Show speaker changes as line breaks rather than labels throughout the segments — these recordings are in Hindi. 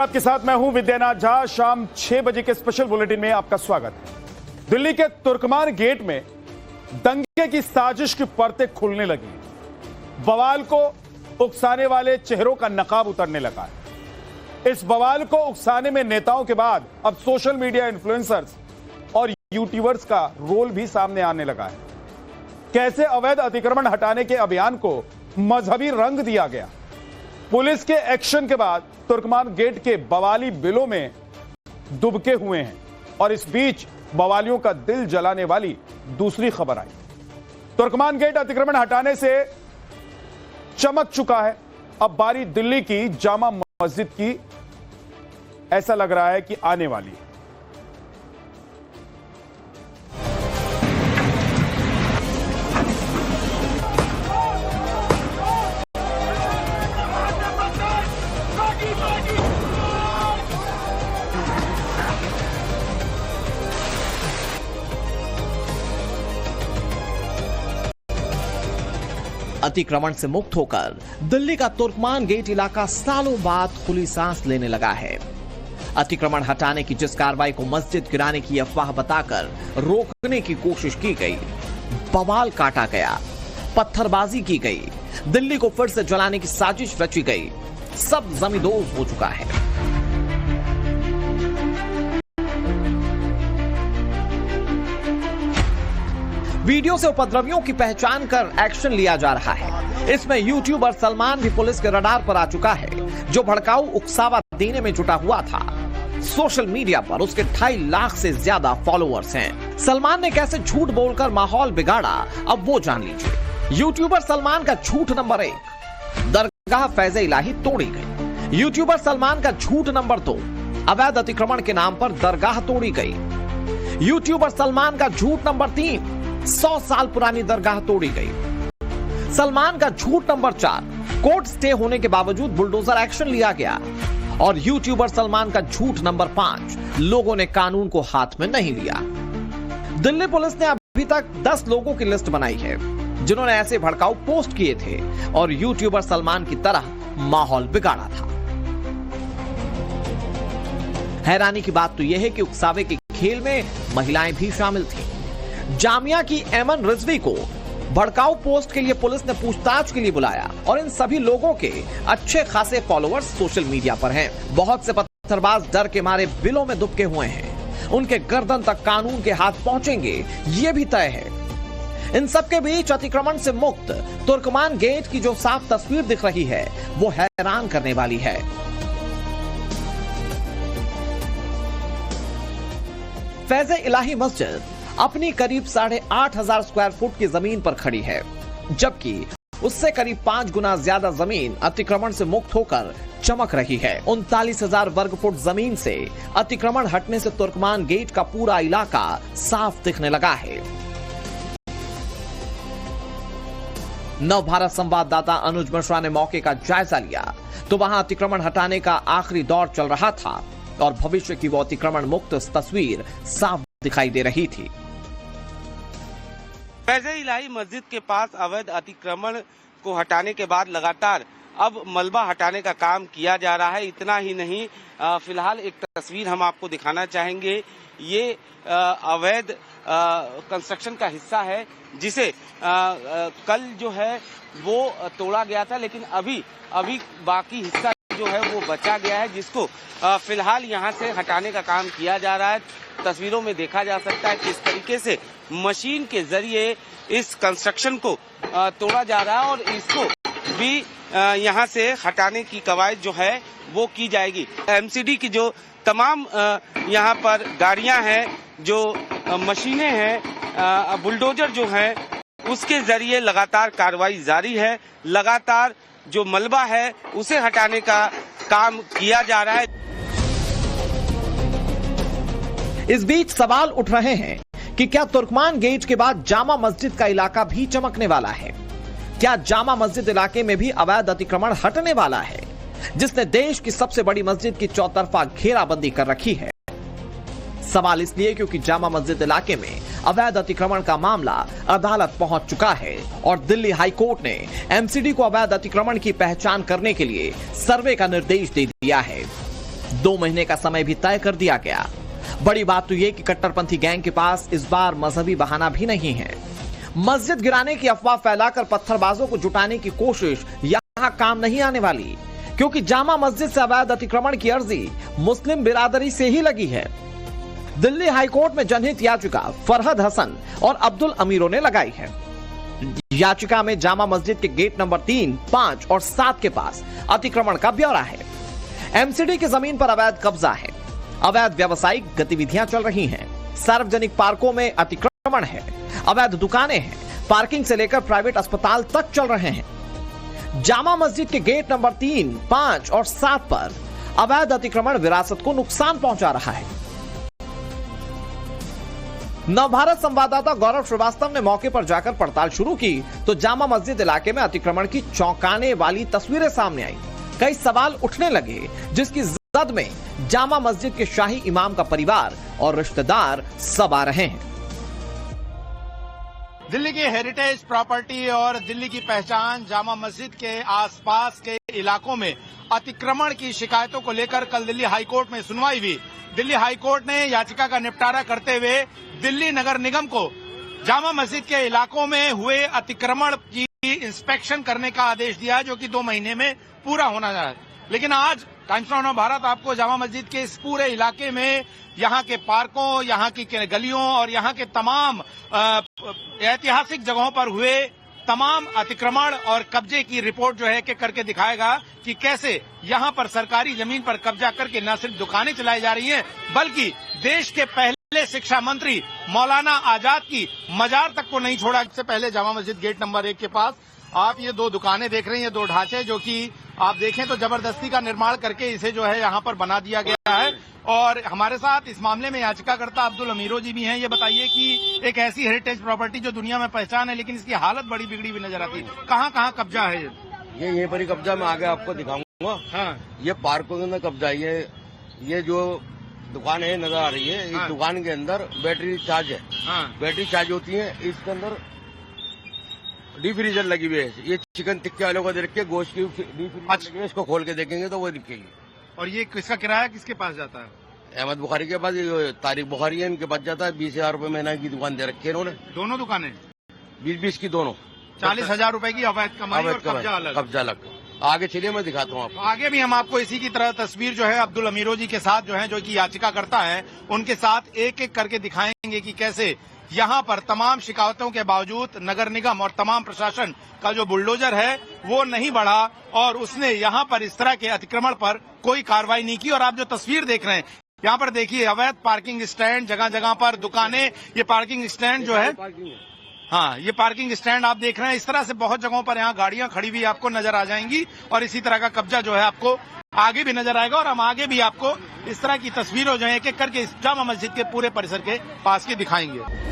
आपके साथ मैं हूं विद्यानाथ झा। शाम 6 बजे के स्पेशल बुलेटिन में आपका स्वागत है। दिल्ली के तुर्कमान गेट में दंगे की साजिश की परतें खुलने लगी। बवाल को उकसाने वाले चेहरों का नकाब उतरने लगा है। इस बवाल को उकसाने में नेताओं के बाद अब सोशल मीडिया इन्फ्लुएंसर्स और यूट्यूबर्स का रोल भी सामने आने लगा है। कैसे अवैध अतिक्रमण हटाने के अभियान को मजहबी रंग दिया गया। पुलिस के एक्शन के बाद तुर्कमान गेट के बवाली बिलों में दुबके हुए हैं और इस बीच बवालियों का दिल जलाने वाली दूसरी खबर आई। तुर्कमान गेट अतिक्रमण हटाने से चमक चुका है। अब बारी दिल्ली की जामा मस्जिद की ऐसा लग रहा है कि आने वाली है।
अतिक्रमण से मुक्त होकर दिल्ली का तुर्कमान गेट इलाका सालों बाद खुली सांस लेने लगा है। अतिक्रमण हटाने की जिस कार्रवाई को मस्जिद गिराने की अफवाह बताकर रोकने की कोशिश की गई, बवाल काटा गया, पत्थरबाजी की गई, दिल्ली को फिर से जलाने की साजिश रची गई, सब जमींदोज हो चुका है। वीडियो से उपद्रवियों की पहचान कर एक्शन लिया जा रहा है। इसमें यूट्यूबर सलमान भी पुलिस के रडार पर आ चुका है, जो भड़काऊ उकसावा देने में जुटा हुआ था। सोशल मीडिया पर उसके 2.5 लाख से ज्यादा फॉलोअर्स हैं। सलमान ने कैसे झूठ बोलकर माहौल बिगाड़ा, अब वो जान लीजिए। यूट्यूबर सलमान का झूठ नंबर 1, दरगाह फैज़े इलाही तोड़ी गई। यूट्यूबर सलमान का झूठ नंबर 2, अवैध अतिक्रमण के नाम पर दरगाह तोड़ी गई। यूट्यूबर सलमान का झूठ नंबर 3, 100 साल पुरानी दरगाह तोड़ी गई। सलमान का झूठ नंबर 4, कोर्ट स्टे होने के बावजूद बुलडोजर एक्शन लिया गया। और यूट्यूबर सलमान का झूठ नंबर 5, लोगों ने कानून को हाथ में नहीं लिया। दिल्ली पुलिस ने अभी तक 10 लोगों की लिस्ट बनाई है, जिन्होंने ऐसे भड़काऊ पोस्ट किए थे और यूट्यूबर सलमान की तरह माहौल बिगाड़ा था। हैरानी की बात तो यह है कि उकसावे के खेल में महिलाएं भी शामिल थी। जामिया की एमन रिजवी को भड़काऊ पोस्ट के लिए पुलिस ने पूछताछ के लिए बुलाया और इन सभी लोगों के अच्छे खासे फॉलोअर्स सोशल मीडिया पर हैं। बहुत से पत्थरबाज डर के मारे बिलों में दुबके हुए हैं। उनके गर्दन तक कानून के हाथ पहुंचेंगे, ये भी तय है। इन सबके बीच अतिक्रमण से मुक्त तुर्कमान गेट की जो साफ तस्वीर दिख रही है, वो हैरान करने वाली है। फैज़े इलाही मस्जिद अपनी करीब 8,500 स्क्वायर फुट की जमीन पर खड़ी है, जबकि उससे करीब 5 गुना ज्यादा जमीन अतिक्रमण से मुक्त होकर चमक रही है। 39,000 वर्ग फुट जमीन से अतिक्रमण हटने से तुर्कमान गेट का पूरा इलाका साफ दिखने लगा है। नव भारत संवाददाता अनुज मिश्रा ने मौके का जायजा लिया तो वहां अतिक्रमण हटाने का आखिरी दौर चल रहा था और भविष्य की वो अतिक्रमण मुक्त तस्वीर साफ दिखाई दे रही थी।
फैज़े इलाही मस्जिद के पास अवैध अतिक्रमण को हटाने के बाद लगातार अब मलबा हटाने का काम किया जा रहा है। इतना ही नहीं, फिलहाल एक तस्वीर हम आपको दिखाना चाहेंगे। ये अवैध कंस्ट्रक्शन का हिस्सा है, जिसे कल जो है वो तोड़ा गया था, लेकिन अभी बाकी हिस्सा जो है वो बचा गया है, जिसको फिलहाल यहाँ से हटाने का काम किया जा रहा है। तस्वीरों में देखा जा सकता है किस तरीके से मशीन के जरिए इस कंस्ट्रक्शन को तोड़ा जा रहा है और इसको भी यहाँ से हटाने की कवायद जो है वो की जाएगी। एमसीडी की जो तमाम यहाँ पर गाड़ियाँ हैं, जो मशीनें हैं, बुलडोजर जो हैं, उसके जरिए लगातार कार्रवाई जारी है। लगातार जो मलबा है उसे हटाने का काम किया जा रहा है।
इस बीच सवाल उठ रहे हैं कि क्या तुर्कमान गेट के बाद जामा मस्जिद का इलाका भी चमकने वाला है? क्या जामा मस्जिद इलाके में भी अवैध अतिक्रमण हटने वाला है, जिसने देश की सबसे बड़ी मस्जिद की चौतरफा घेराबंदी कर रखी है? सवाल इसलिए क्योंकि जामा मस्जिद इलाके में अवैध अतिक्रमण का मामला अदालत पहुंच चुका है और दिल्ली हाई कोर्ट ने एमसीडी को अवैध अतिक्रमण की पहचान करने के लिए सर्वे का निर्देश दे दिया है। 2 महीने का समय भी तय कर दिया गया। बड़ी बात तो ये कि कट्टरपंथी गैंग के पास इस बार मजहबी बहाना भी नहीं है। मस्जिद गिराने की अफवाह फैलाकर पत्थरबाजों को जुटाने की कोशिश यहां काम नहीं आने वाली, क्योंकि जामा मस्जिद से अवैध अतिक्रमण की अर्जी मुस्लिम बिरादरी से ही लगी है। दिल्ली हाईकोर्ट में जनहित याचिका फरहद हसन और अब्दुल अमीरों ने लगाई है। याचिका में जामा मस्जिद के गेट नंबर 3, 5 और 7 के पास अतिक्रमण का ब्यौरा है। एमसीडी की जमीन पर अवैध कब्जा है, अवैध व्यावसायिक गतिविधियां चल रही हैं, सार्वजनिक पार्कों में अतिक्रमण है, अवैध दुकानें हैं, पार्किंग से लेकर प्राइवेट अस्पताल तक चल रहे हैं। जामा मस्जिद के गेट नंबर 3, 5 और 7 पर अवैध अतिक्रमण विरासत को नुकसान पहुंचा रहा है। नवभारत संवाददाता गौरव श्रीवास्तव ने मौके पर जाकर पड़ताल शुरू की तो जामा मस्जिद इलाके में अतिक्रमण की चौंकाने वाली तस्वीरें सामने आई। कई सवाल उठने लगे, जिसकी जद में जामा मस्जिद के शाही इमाम का परिवार और रिश्तेदार सब आ रहे हैं।
दिल्ली की हेरिटेज प्रॉपर्टी और दिल्ली की पहचान जामा मस्जिद के आसपास के इलाकों में अतिक्रमण की शिकायतों को लेकर कल दिल्ली हाईकोर्ट में सुनवाई हुई। दिल्ली हाईकोर्ट ने याचिका का निपटारा करते हुए दिल्ली नगर निगम को जामा मस्जिद के इलाकों में हुए अतिक्रमण की इंस्पेक्शन करने का आदेश दिया है, जो कि 2 महीने में पूरा होना है। लेकिन आज टाइम्स ऑफ भारत आपको जामा मस्जिद के इस पूरे इलाके में यहाँ के पार्कों, यहाँ की गलियों और यहाँ के तमाम ऐतिहासिक जगहों पर हुए तमाम अतिक्रमण और कब्जे की रिपोर्ट जो है कि करके दिखाएगा कि कैसे यहाँ पर सरकारी जमीन पर कब्जा करके न सिर्फ दुकानें चलाई जा रही हैं, बल्कि देश के पहले शिक्षा मंत्री मौलाना आजाद की मजार तक को नहीं छोड़ा। इससे पहले जामा मस्जिद गेट नंबर 1 के पास आप ये 2 दुकानें देख रहे हैं, ये 2 ढांचे जो कि आप देखें तो जबरदस्ती का निर्माण करके इसे जो है यहाँ पर बना दिया गया है। और हमारे साथ इस मामले में याचिकाकर्ता अब्दुल अमीरो जी भी हैं। ये बताइए कि एक ऐसी हेरिटेज प्रॉपर्टी जो दुनिया में पहचान है, लेकिन इसकी हालत बड़ी बिगड़ी हुई नजर आती है, कहाँ कब्जा है?
ये यहीं पर ही कब्जा मैं आगे आपको दिखाऊंगा।
हाँ,
ये पार्कों के अंदर कब्जा है। ये जो दुकान है नजर आ रही है, इस दुकान के अंदर बैटरी चार्ज है।
हाँ,
बैटरी चार्ज होती है। इसके अंदर डीप फ्रीजर लगी हुई है। ये चिकन टिक्के वालों को देख के गोश्त की डीप फ्रीजर लगी हुई है, इसको खोल के देखेंगे तो वो दिखेगी।
और ये किसका किराया किसके पास जाता है?
अहमद बुखारी के पास, तारिक बुखारी है, इनके पास जाता है। 20,000 रूपये महीना की दुकान दे रखी है इन्होंने।
दोनों दुकानें
20 की दोनों
40,000 रूपये की अवैध कमाई और कब्जा अलग।
कब्जा अलग। आगे चलिए मैं दिखाता हूँ आपको।
आगे भी हम आपको इसी की तरह तस्वीर जो है अब्दुल अमीरो जी के साथ जो है, जो कि याचिका करता है, उनके साथ एक एक करके दिखाएंगे कि कैसे यहाँ पर तमाम शिकायतों के बावजूद नगर निगम और तमाम प्रशासन का जो बुलडोजर है वो नहीं बढ़ा और उसने यहाँ पर इस तरह के अतिक्रमण पर कोई कार्रवाई नहीं की। और आप जो तस्वीर देख रहे हैं यहाँ पर देखिए, अवैध पार्किंग स्टैंड, जगह जगह पर दुकानें, ये पार्किंग स्टैंड जो है, हाँ ये पार्किंग स्टैंड आप देख रहे हैं। इस तरह से बहुत जगहों पर यहाँ गाड़ियां खड़ी हुई आपको नजर आ जाएंगी और इसी तरह का कब्जा जो है आपको आगे भी नजर आएगा। और हम आगे भी आपको इस तरह की तस्वीरें जो है एक एक करके इस जामा मस्जिद के पूरे परिसर के पास की दिखाएंगे।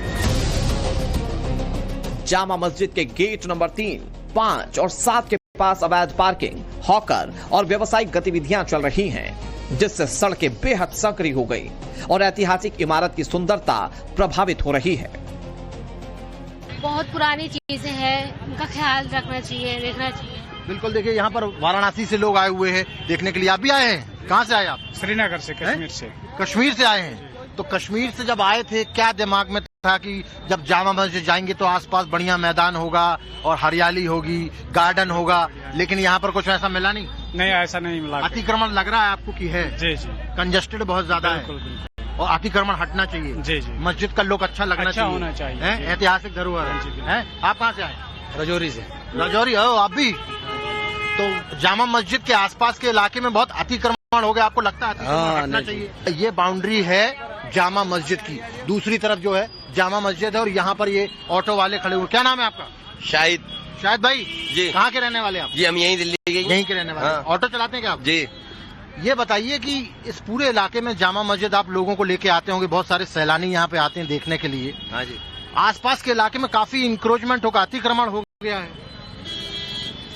जामा मस्जिद के गेट नंबर 3, 5 और 7 के पास अवैध पार्किंग, हॉकर और व्यावसायिक गतिविधियां चल रही हैं, जिससे सड़कें बेहद संकरी हो गई और ऐतिहासिक इमारत की सुंदरता प्रभावित हो रही है।
बहुत पुरानी चीजें हैं, उनका ख्याल रखना चाहिए, देखना चाहिए।
बिल्कुल, देखिए यहाँ पर वाराणसी से लोग आए हुए हैं देखने के लिए। आप भी आए हैं? कहाँ से आए आप?
श्रीनगर से, कश्मीर से।
कश्मीर से आए हैं। तो कश्मीर से जब आए थे, क्या दिमाग में था कि जब जामा मस्जिद जाएंगे तो आसपास बढ़िया मैदान होगा और हरियाली होगी, गार्डन होगा, लेकिन यहाँ पर कुछ ऐसा मिला नहीं?
नहीं, ऐसा नहीं मिला।
अतिक्रमण लग रहा है आपको कि है?
जी जी,
कंजेस्टेड बहुत ज्यादा है और अतिक्रमण हटना चाहिए।
जी जी,
मस्जिद का लुक अच्छा लगना चाहिए,
होना चाहिए।
ऐतिहासिक धरोहर है। आप कहाँ से आए?
रजौरी से।
रजौरी हो आप भी? तो जामा मस्जिद के आसपास के इलाके में बहुत अतिक्रमण हो गया, आपको लगता है अतिक्रमण हटना चाहिए? ये बाउंड्री है जामा मस्जिद की, दूसरी तरफ जो है जामा मस्जिद है और यहाँ पर ये ऑटो वाले खड़े हुए। क्या नाम है आपका? शाहिद भाई जी। कहाँ के रहने वाले आप?
जी हम यहीं दिल्ली के,
यहीं के रहने वाले। ऑटो चलाते हैं क्या आप? जी। ये बताइए कि इस पूरे इलाके में जामा मस्जिद आप लोगों को लेके आते होंगे, बहुत सारे सैलानी यहाँ पे आते हैं देखने के लिए।
हाँ जी।
आसपास के इलाके में काफी इंक्रोचमेंट होगा, अतिक्रमण हो गया है।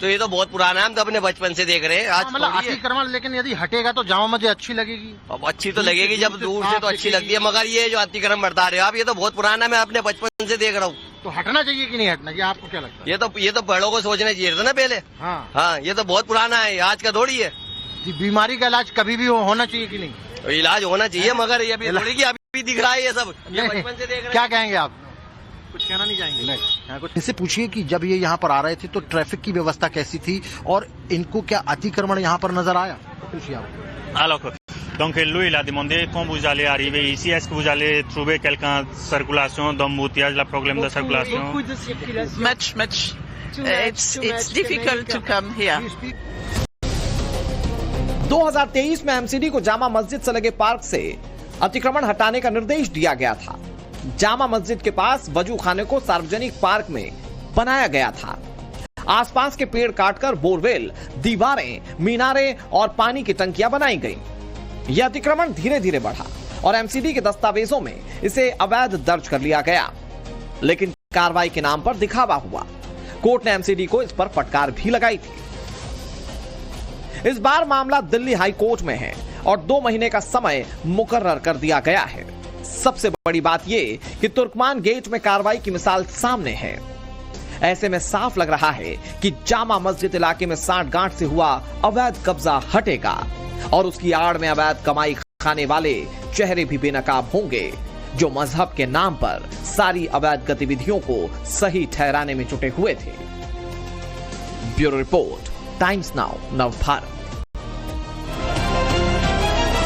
तो ये तो बहुत पुराना है, हम तो अपने बचपन से देख रहे हैं। आज
मतलब अतिक्रमण, लेकिन यदि हटेगा तो जामा मस्जिद अच्छी लगेगी।
अब अच्छी तो लगेगी, जब दूर से तो अच्छी लगती है, मगर ये जो अतिक्रमण बढ़ता रहे आप, ये तो बहुत पुराना है, मैं अपने बचपन से देख रहा हूँ।
तो हटना चाहिए कि नहीं हटना? ये आपको क्या लगता है?
ये तो बड़ों को सोचना चाहिए था ना पहले।
हाँ,
हाँ, ये तो बहुत पुराना है, आज का थोड़ी है।
बीमारी का इलाज कभी भी होना चाहिए कि नहीं?
इलाज होना चाहिए, मगर ये भी थोड़ी कि अभी दिख रहा है ये सब, ये
नहीं।
बचपन से देख रहे
क्या कहेंगे आप? कुछ कहना नहीं चाहेंगे? नहीं। इससे पूछिए कि जब ये यहाँ पर आ रहे थे तो ट्रैफिक की व्यवस्था कैसी थी और इनको क्या अतिक्रमण यहाँ पर नजर आया? पूछिए आप।
Alors, donc lui, il a demandé quand vous allez arriver ici, est-ce que vous allez trouver quelqu'un circulation, d'embouteillage, la problème de circulation?
Much. It's difficult to come here.
2023 में एमसीडी को जामा मस्जिद से लगे पार्क से अतिक्रमण हटाने का निर्देश दिया गया था। जामा मस्जिद के पास वजू खाने को सार्वजनिक पार्क में बनाया गया था। आसपास के पेड़ काटकर बोरवेल, दीवारें, मीनारे और पानी की टंकियां बनाई गई। यह अतिक्रमण धीरे धीरे बढ़ा और एमसीडी के दस्तावेजों में इसे अवैध दर्ज कर लिया गया, लेकिन कार्रवाई के नाम पर दिखावा हुआ। कोर्ट ने एमसीडी को इस पर फटकार भी लगाई थी। इस बार मामला दिल्ली हाई कोर्ट में है और 2 महीने का समय मुकर्रर कर दिया गया है। सबसे बड़ी बात यह कि तुर्कमान गेट में कार्रवाई की मिसाल सामने है। ऐसे में साफ लग रहा है कि जामा मस्जिद इलाके में सांठगांठ से हुआ अवैध कब्जा हटेगा और उसकी आड़ में अवैध कमाई खाने वाले चेहरे भी बेनकाब होंगे, जो मजहब के नाम पर सारी अवैध गतिविधियों को सही ठहराने में जुटे हुए थे। Bureau report, times now, Navbharat.